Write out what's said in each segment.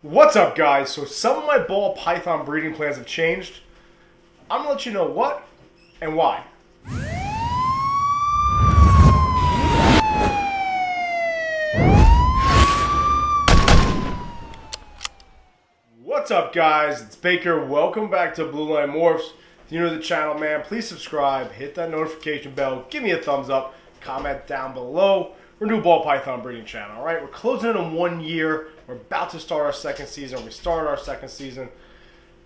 What's up, guys? So some of my ball python breeding plans have changed. I'm gonna let you know what and why. What's up, guys? It's Baker. Welcome back to Blue Line Morphs. If you're new to the channel, man, please subscribe, hit that notification bell, give me a thumbs up, comment down below. We're a new ball python breeding channel, all right? We're closing in on 1 year. We're about to start our second season. We started our second season.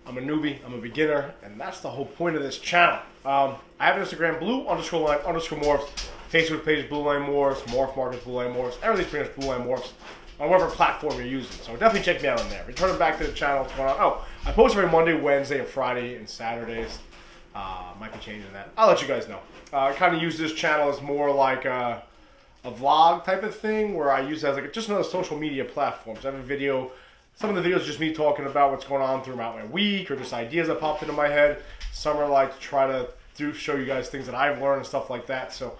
I'm a newbie, I'm a beginner, and that's the whole point of this channel. I have an Instagram, blue_line_morphs, Facebook page, Blue Line Morphs, Morph Markets, Blue Line Morphs, everything's pretty much Blue Line Morphs on whatever platform you're using. So definitely check me out on there. Returning back to the channel, what's going on? Oh, I post every Monday, Wednesday, and Friday, and Saturdays. Might be changing that. I'll let you guys know. I kind of use this channel as more like a vlog type of thing, where I use it as like just another social media platform. So I have a video. Some of the videos are just me talking about what's going on throughout my week, or just ideas that popped into my head. Some are like to try to show you guys things that I've learned and stuff like that. So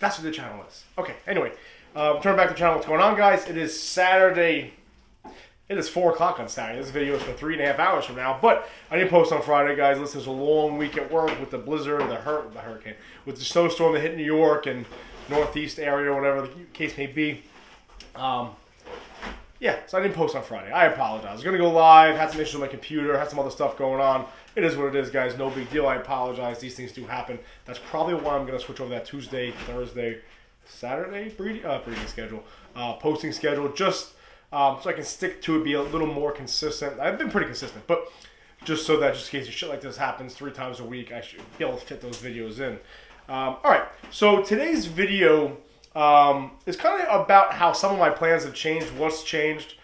that's what the channel is. Okay, anyway, turn back to the channel. What's going on, guys? It is Saturday. It is 4 o'clock on Saturday. This video is for 3.5 hours from now. But I didn't post on Friday, guys. Listen, it was a long week at work with the blizzard, the hurricane, with the snowstorm that hit New York and Northeast area, whatever the case may be. Yeah, so I didn't post on Friday. I apologize. I was going to go live, had some issues with my computer, had some other stuff going on. It is what it is, guys. No big deal. I apologize. These things do happen. That's probably why I'm going to switch over that Tuesday, Thursday, Saturday breeding schedule, posting schedule, just so I can stick to it, be a little more consistent. I've been pretty consistent, but just so that just in case shit like this happens 3 times a week, I should be able to fit those videos in. All right, so today's video is kind of about how some of my plans have changed, what's changed,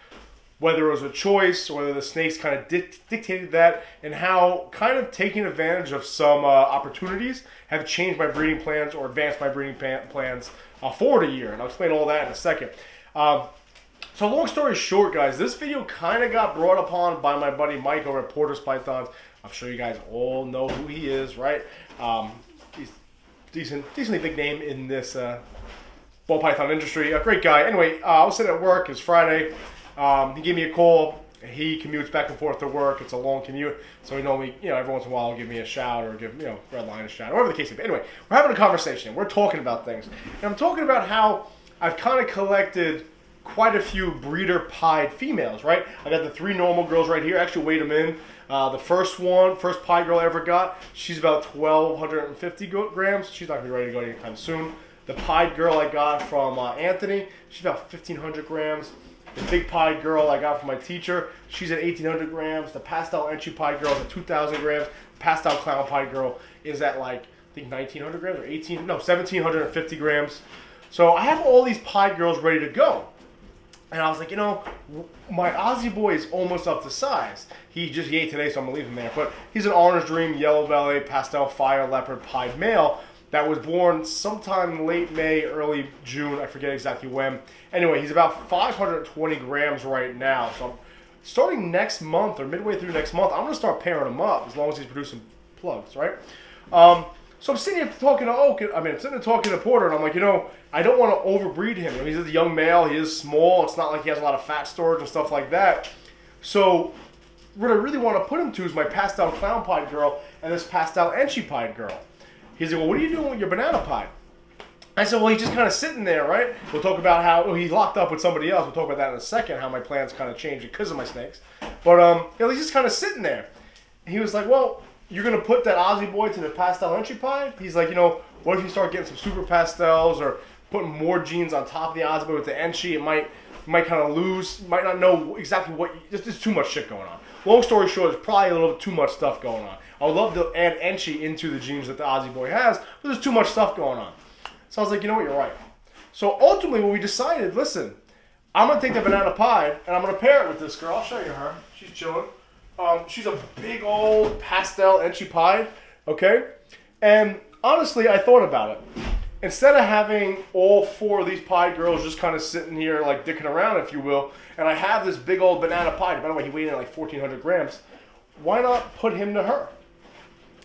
whether it was a choice or whether the snakes kind of dictated that, and how kind of taking advantage of some opportunities have changed my breeding plans or advanced my breeding plans forward a year. And I'll explain all that in a second. So long story short, guys, this video kind of got brought upon by my buddy Mike over at Porter's Pythons. I'm sure you guys all know who he is, right? He's decently big name in this ball python industry. A great guy. Anyway, I was sitting at work. It's Friday. He gave me a call. He commutes back and forth to work. It's a long commute, so he normally, every once in a while, he'll give me a shout or give, Red Line a shout, whatever the case may be. Anyway, we're having a conversation. We're talking about things, and I'm talking about how I've kind of collected quite a few breeder pied females, right? I got the 3 normal girls right here. I actually weighed them in. The first pied girl I ever got, she's about 1,250 grams. She's not gonna be ready to go anytime soon. The pied girl I got from Anthony, she's about 1,500 grams. The big pied girl I got from my teacher, she's at 1,800 grams. The pastel entry pied girl is at 2,000 grams. The pastel clown pied girl is at like, I think 1,900 grams or 1,750 grams. So I have all these pied girls ready to go. And I was like, my Aussie boy is almost up to size. He ate today, so I'm going to leave him there. But he's an Orange Dream, Yellow Belly, Pastel Fire Leopard pied male that was born sometime late May, early June. I forget exactly when. Anyway, he's about 520 grams right now. So starting next month or midway through next month, I'm going to start pairing him up as long as he's producing plugs, right? So I'm sitting here talking to Porter, and I'm like, I don't want to overbreed him. He's a young male. He is small. It's not like he has a lot of fat storage and stuff like that. So what I really want to put him to is my pastel clown pied girl and this pastel enchi pied girl. He's like, well, what are you doing with your banana pied? I said, well, he's just kind of sitting there, right? We'll talk about how he's locked up with somebody else. We'll talk about that in a second, how my plans kind of changed because of my snakes. But he's just kind of sitting there. And he was like, well, you're going to put that Aussie boy to the pastel entry pied? He's like, what if you start getting some super pastels or putting more genes on top of the Aussie boy with the enchi? It might kind of lose, might not know exactly there's too much shit going on. Long story short, there's probably a little bit too much stuff going on. I would love to add enchi into the genes that the Aussie boy has, but there's too much stuff going on. So I was like, you know what, you're right. So ultimately, when we decided, listen, I'm going to take the banana pied and I'm going to pair it with this girl. I'll show you her. She's chilling. She's a big old pastel enchi pied, okay? And honestly, I thought about it. Instead of having all 4 of these pied girls just kind of sitting here like dicking around, if you will, and I have this big old banana pied, by the way, he weighed in like 1,400 grams, why not put him to her?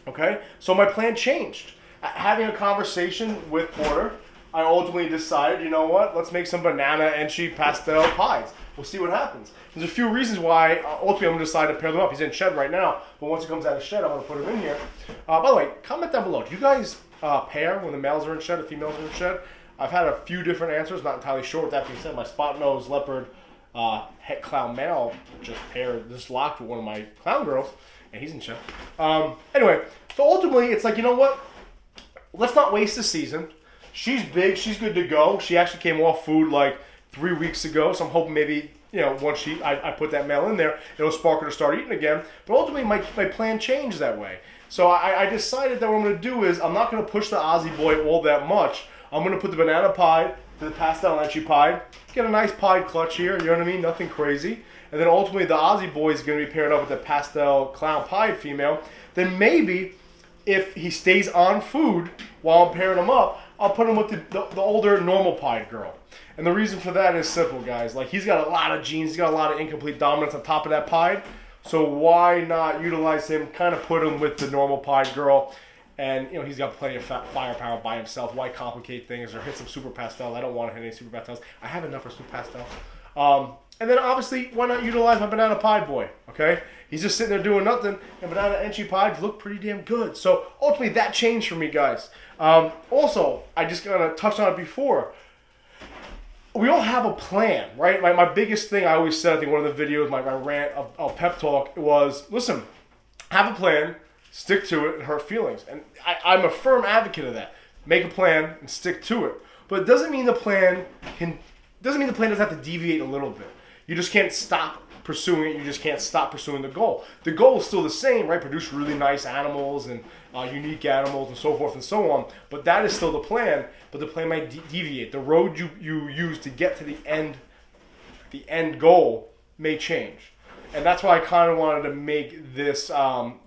Okay? So my plan changed. Having a conversation with Porter, I ultimately decided, you know what, let's make some banana enchi pastel pies. We'll see what happens. There's a few reasons why ultimately I'm going to decide to pair them up. He's in shed right now, but once he comes out of shed, I'm going to put him in here. By the way, comment down below. Do you guys pair when the males are in shed, the females are in shed? I've had a few different answers, not entirely sure. With that being said, my spot nose leopard het clown male just locked with one of my clown girls, and he's in shed. Anyway, so ultimately, it's like, you know what? Let's not waste the season. She's big. She's good to go. She actually came off food like 3 weeks ago, so I'm hoping maybe, you know, once I put that male in there, it'll spark her to start eating again. But ultimately, my plan changed that way. So I decided that what I'm going to do is I'm not going to push the Aussie boy all that much. I'm going to put the banana pie to the pastel enchi pie, get a nice pie clutch here, you know what I mean? Nothing crazy. And then ultimately, the Aussie boy is going to be paired up with the pastel clown pie female. Then maybe if he stays on food while I'm pairing him up, I'll put him with the older normal pied girl. And the reason for that is simple, guys. Like, he's got a lot of genes. He's got a lot of incomplete dominance on top of that pied. So why not utilize him, kind of put him with the normal pied girl. And, you know, he's got plenty of firepower by himself. Why complicate things or hit some super pastel? I don't want to hit any super pastels. I have enough for super pastel. And then, obviously, why not utilize my banana pie boy, okay? He's just sitting there doing nothing, and banana enchi pies look pretty damn good. So, ultimately, that changed for me, guys. Also, I just kind of touched on it before. We all have a plan, right? My biggest thing I always said, I think one of the videos, my rant of pep talk was, listen, have a plan, stick to it, and hurt feelings. And I'm a firm advocate of that. Make a plan and stick to it. But it doesn't mean the plan doesn't have to deviate a little bit. You just can't stop pursuing it. You just can't stop pursuing the goal. The goal is still the same, right? Produce really nice animals and unique animals and so forth and so on. But that is still the plan. But the plan might deviate. The road you use to get to the end goal may change. And that's why I kind of wanted to make this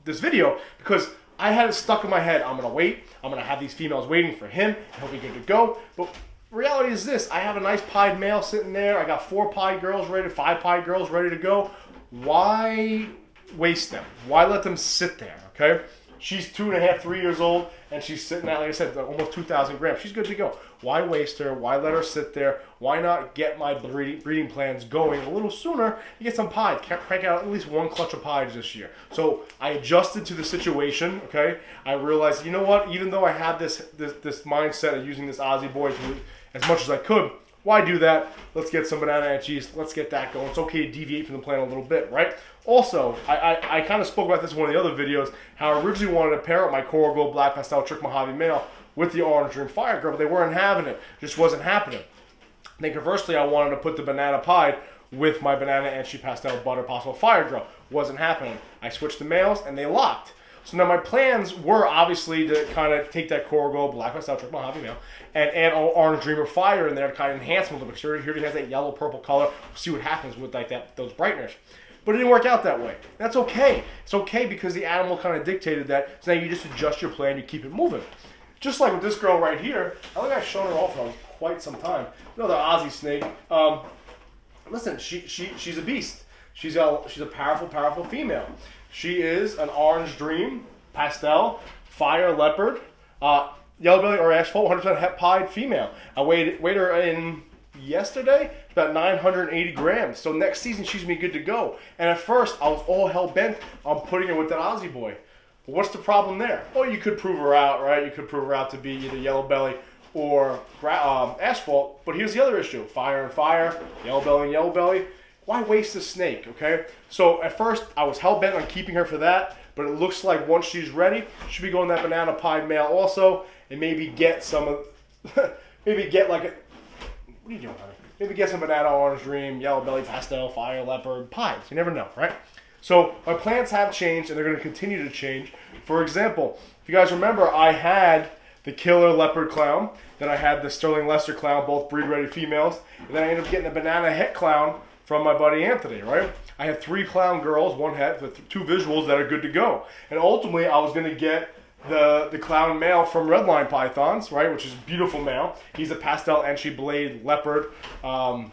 this video, because I had it stuck in my head. I'm going to wait. I'm going to have these females waiting for him. He'll be good to go. But reality is this. I have a nice pied male sitting there. I got 4 pied girls ready, 5 pied girls ready to go. Why waste them? Why let them sit there, okay? She's 2.5, 3 years old, and she's sitting at, like I said, almost 2,000 grams. She's good to go. Why waste her? Why let her sit there? Why not get my breeding plans going a little sooner? You get some pies. Crank out at least 1 clutch of pies this year. So I adjusted to the situation, okay? I realized, you know what? Even though I had this mindset of using this Aussie boy to as much as I could, why do that? Let's get some banana enchis. Let's get that going. It's okay to deviate from the plan a little bit, right? Also, I kind of spoke about this in one of the other videos, how I originally wanted to pair up my Coral Gold Black Pastel Trick Mojave male with the Orange Dream Fire Girl, but they weren't having it. Just wasn't happening. Then conversely, I wanted to put the banana pie with my banana enchi pastel butter possible Fire Girl. Wasn't happening. I switched the males, and they locked. So now my plans were obviously to kind of take that Coral Gold Black Pastel Trick Mojave male and add Orange Dreamer Fire in there to kind of enhance them a little bit. Sure, here he has that yellow-purple color. We'll see what happens with like those brighteners. But it didn't work out that way. That's okay. It's okay because the animal kind of dictated that. So now you just adjust your plan, you keep it moving. Just like with this girl right here. I think I've shown her off for quite some time. Another Aussie snake. Listen, she's a beast. She's a powerful female. She is an Orange Dream Pastel Fire Leopard Yellow Belly or Asphalt 100% het pied female. I weighed her in yesterday. It's about 980 grams. So next season she's gonna be good to go. And at first I was all hell bent on putting her with that Aussie boy. But what's the problem there? Well, you could prove her out, right? You could prove her out to be either Yellow Belly or Asphalt. But here's the other issue: Fire and Fire, Yellow Belly and Yellow Belly. Why waste a snake, okay? So at first, I was hell-bent on keeping her for that, but it looks like once she's ready, she'll be going that banana pied male also, and maybe get some of, maybe get like a, what are you doing, honey? Maybe get some banana Orange Dream, Yellow Belly, Pastel, Fire, Leopard, pies. You never know, right? So my plans have changed, and they're going to continue to change. For example, if you guys remember, I had the Killer Leopard Clown, then I had the Sterling Lester Clown, both breed-ready females, and then I ended up getting the Banana Het Clown from my buddy Anthony, right? I had 3 clown girls, 1 het, with 2 visuals that are good to go. And ultimately, I was going to get the clown male from Redline Pythons, right, which is a beautiful male. He's a pastel enchi blade leopard clown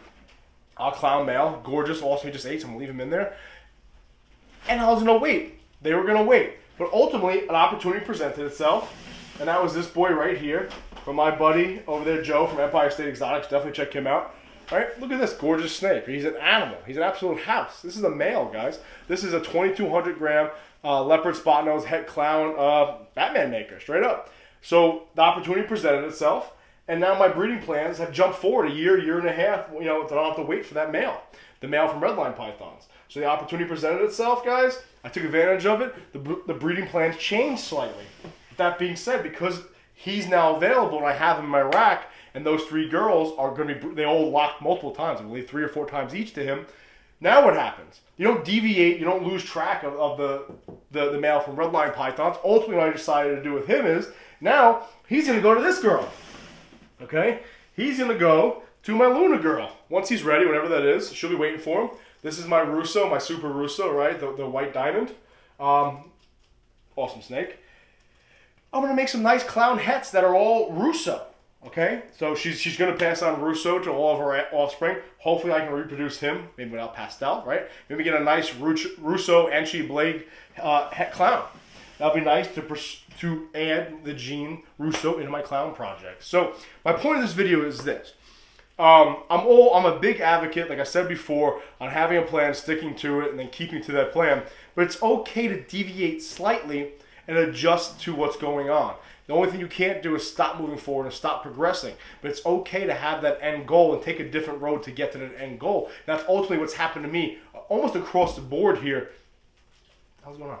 male. Gorgeous. Also, he just ate, so I'm going to leave him in there. And I was going to wait. They were going to wait. But ultimately, an opportunity presented itself. And that was this boy right here from my buddy over there, Joe from Empire State Exotics. Definitely check him out. All right, look at this gorgeous snake. He's an animal. He's an absolute house. This is a male, guys. This is a 2,200 gram leopard spot nose het clown Batman maker, straight up. So the opportunity presented itself, and now my breeding plans have jumped forward a year, year and a half. You know, I don't have to wait for that male, the male from Redline Pythons. So the opportunity presented itself, guys. I took advantage of it. The breeding plans changed slightly. That being said, because he's now available and I have him in my rack, and those 3 girls are going to be, they all locked multiple times, I believe 3 or 4 times each to him. Now what happens? You don't deviate, you don't lose track of the male from Redline Pythons. Ultimately, what I decided to do with him is, now he's going to go to this girl. Okay? He's going to go to my Luna girl. Once he's ready, whatever that is, she'll be waiting for him. This is my Russo, my Super Russo, right? The white diamond. Awesome snake. I'm going to make some nice clown hets that are all Russo. Okay? So she's going to pass on Russo to all of her offspring. Hopefully I can reproduce him, maybe without pastel, right? Maybe get a nice Russo Enchi Blade het clown. That'll be nice to add the gene Russo into my clown project. So my point of this video is this. I'm a big advocate, like I said before, on having a plan, sticking to it, and then keeping to that plan. But it's okay to deviate slightly and adjust to what's going on. The only thing you can't do is stop moving forward and stop progressing. But it's okay to have that end goal and take a different road to get to that end goal. And that's ultimately what's happened to me almost across the board here. What's going on?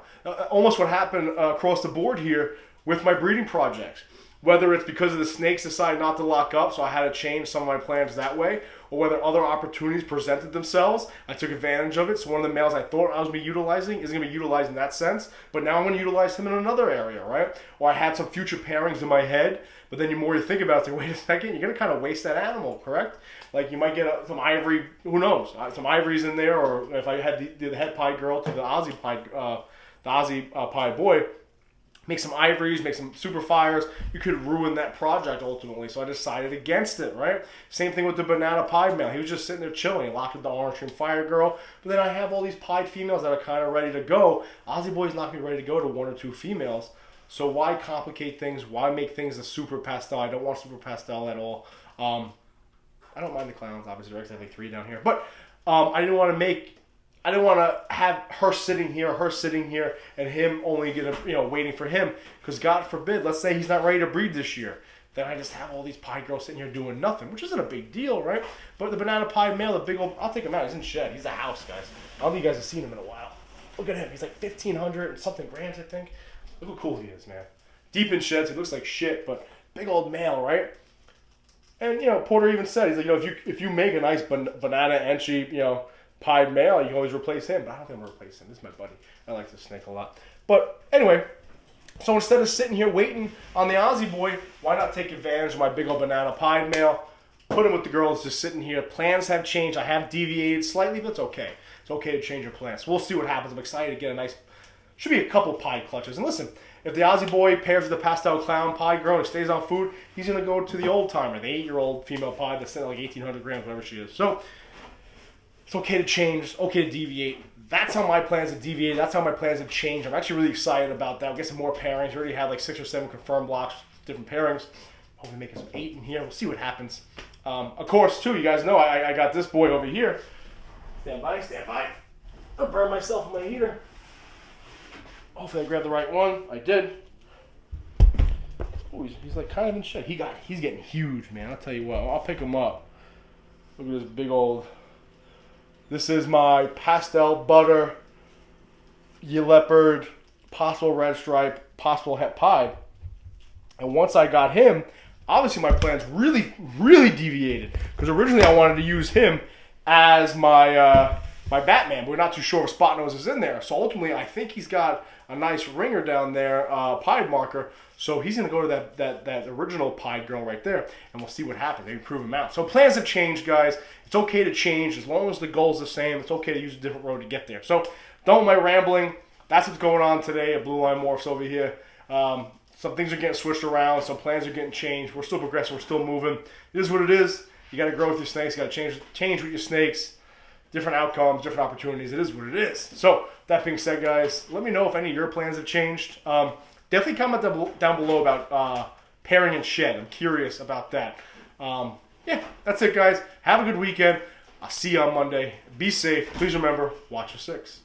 Almost what happened across the board here with my breeding projects. Whether it's because of the snakes decided not to lock up, so I had to change some of my plans that way, or whether other opportunities presented themselves, I took advantage of it. So one of the males I thought I was going to be utilizing isn't going to be utilized in that sense, but now I'm going to utilize him in another area, right? Or I had some future pairings in my head, but then the more you think about it, it's like, wait a second, you're going to kind of waste that animal, correct? Like you might get some ivory, who knows, some ivories in there, or if I had the het pied girl to the Aussie pied boy, make some ivories, make some super fires, you could ruin that project ultimately. So I decided against it, right? Same thing with the banana pied male. He was just sitting there chilling, locked with the orange cream fire girl. But then I have all these pied females that are kind of ready to go. Aussie boy's not going to be ready to go to 1 or 2 females. So why complicate things? Why make things a super pastel? I don't want super pastel at all. I don't mind the clowns, obviously. There's like 3 down here. But I didn't want to have her sitting here, and him only waiting for him. Because God forbid, let's say he's not ready to breed this year. Then I just have all these pied girls sitting here doing nothing, which isn't a big deal, right? But the banana pied male, the big old, I'll take him out. He's in shed. He's a house, guys. I don't think you guys have seen him in a while. Look at him. He's like 1,500 and something grams, I think. Look how cool he is, man. Deep in sheds. He looks like shit, but big old male, right? And, Porter even said, he's like, if you make a nice banana Enchi, pied male, you can always replace him. But I don't think I'm going to replace him. This is my buddy. I like this snake a lot. But anyway, so instead of sitting here waiting on the Aussie boy, why not take advantage of my big old banana pied male, put him with the girls just sitting here. Plans have changed. I have deviated slightly, but it's okay. It's okay to change your plans. So we'll see what happens. I'm excited to get a nice, should be a couple pied clutches. And listen, if the Aussie boy pairs with the pastel clown pied girl and stays on food, he's going to go to the old timer, the 8-year-old female pied that's sitting like 1,800 grams, whatever she is. So it's okay to change. It's okay to deviate. That's how my plans have deviated. That's how my plans have changed. I'm actually really excited about that. We'll get some more pairings. We already had like 6 or 7 confirmed blocks, different pairings. Hopefully making some 8 in here. We'll see what happens. Of course, too, you guys know I got this boy over here. Stand by, stand by. I'll burn myself on my heater. Hopefully I grabbed the right one. I did. Oh, he's like kind of in shit. He's getting huge, man. I'll tell you what. I'll pick him up. Look at this big old. This is my pastel butter, leopard, possible red stripe, possible het pied. And once I got him, obviously my plans really, really deviated. Because originally I wanted to use him as my my Batman, but we're not too sure if Spot Nose is in there. So ultimately I think he's got a nice ringer down there, pied marker. So he's going to go to that original pied girl right there, and we'll see what happens. Maybe prove him out. So plans have changed, guys. It's okay to change as long as the goal's the same. It's okay to use a different road to get there. So don't mind rambling. That's what's going on today at Blue Line Morphs over here. Some things are getting switched around. Some plans are getting changed. We're still progressing. We're still moving. It is what it is. You got to grow with your snakes. You got to change with your snakes. Different outcomes, different opportunities. It is what it is. So that being said, guys, let me know if any of your plans have changed. definitely comment down below about pairing and shed. I'm curious about that. Yeah, that's it, guys. Have a good weekend. I'll see you on Monday. Be safe. Please remember, watch your six.